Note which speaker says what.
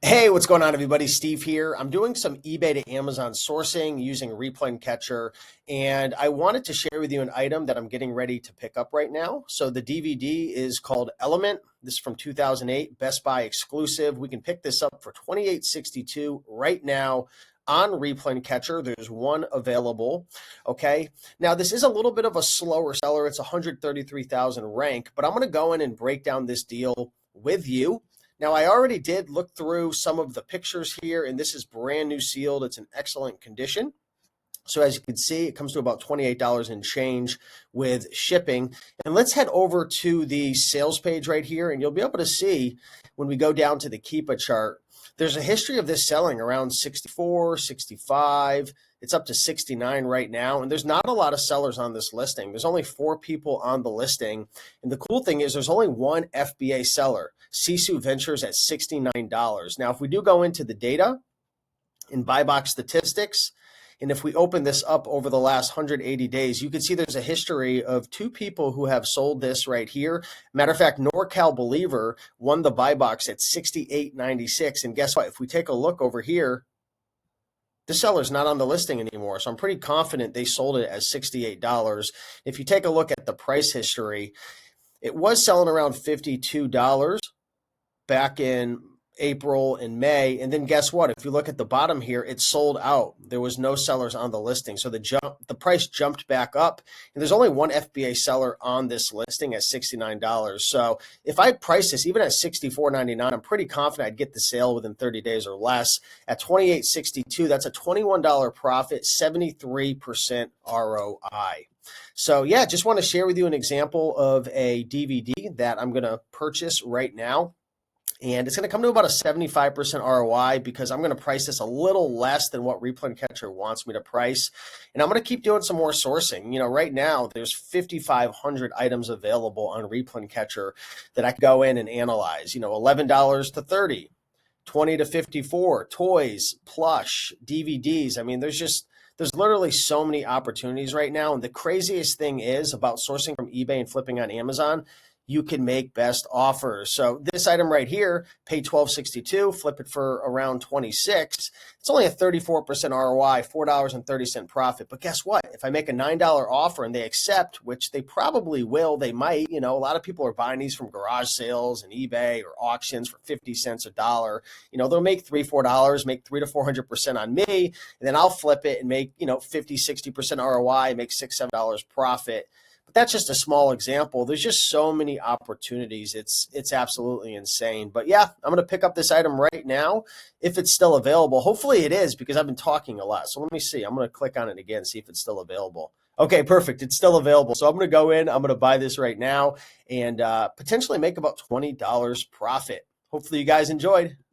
Speaker 1: Hey, what's going on, everybody? Steve here. I'm doing some eBay to Amazon sourcing using Replen Catcher, and I wanted to share with you an item that I'm getting ready to pick up right now. So the DVD is called Element. This is from 2008, Best Buy exclusive. We can pick this up for $28.62 right now on Replen Catcher. There's one available. Okay. Now, this is a little bit of a slower seller. It's 133,000 rank, but I'm going to go in and break down this deal with you. Now, I already did look through some of the pictures here, and this is brand new sealed. It's in excellent condition. So as you can see, it comes to about $28 and change with shipping. And let's head over to the sales page right here, and you'll be able to see when we go down to the Keepa chart, there's a history of this selling around 64, 65. It's up to 69 right now, and there's not a lot of sellers on this listing. There's only 4 people on the listing, and the cool thing is there's only one FBA seller, Sisu Ventures, at $69. Now, if we do go into the data in buy box statistics, and if we open this up over the last 180 days, you can see there's a history of 2 people who have sold this right here. Matter of fact, NorCal Believer won the buy box at $68.96. And guess what? If we take a look over here, the seller's not on the listing anymore. So I'm pretty confident they sold it as $68. If you take a look at the price history, it was selling around $52 back in April and May. And then guess what? If you look at the bottom here, it sold out. There was no sellers on the listing. So the price jumped back up. And there's only one FBA seller on this listing at $69. So if I price this even at $64.99, I'm pretty confident I'd get the sale within 30 days or less. At $28.62, that's a $21 profit, 73% ROI. So yeah, just want to share with you an example of a DVD that I'm going to purchase right now. And it's going to come to about a 75% ROI because I'm going to price this a little less than what Replen Catcher wants me to price. And I'm going to keep doing some more sourcing. You know, right now there's 5,500 items available on Replen Catcher that I can go in and analyze. You know, $11 to $30, $20 to $54, toys, plush, DVDs. I mean, there's literally so many opportunities right now. And the craziest thing is about sourcing from eBay and flipping on Amazon, you can make best offers. So this item right here, pay $12.62, flip it for around $26. It's only a 34% ROI, $4.30 profit. But guess what? If I make a $9 offer and they accept, which they probably will, they might, you know, a lot of people are buying these from garage sales and eBay or auctions for 50 cents a dollar. You know, they'll make $3, $4, make 300 to 400% on me, and then I'll flip it and make, you know, 50, 60% ROI, make $6, $7 profit. But that's just a small example. There's just so many opportunities. It's absolutely insane. But yeah, I'm going to pick up this item right now if it's still available. Hopefully it is because I've been talking a lot. So let me see. I'm going to click on it again, see if it's still available. Okay, perfect. It's still available. So I'm going to go in. I'm going to buy this right now and potentially make about $20 profit. Hopefully you guys enjoyed.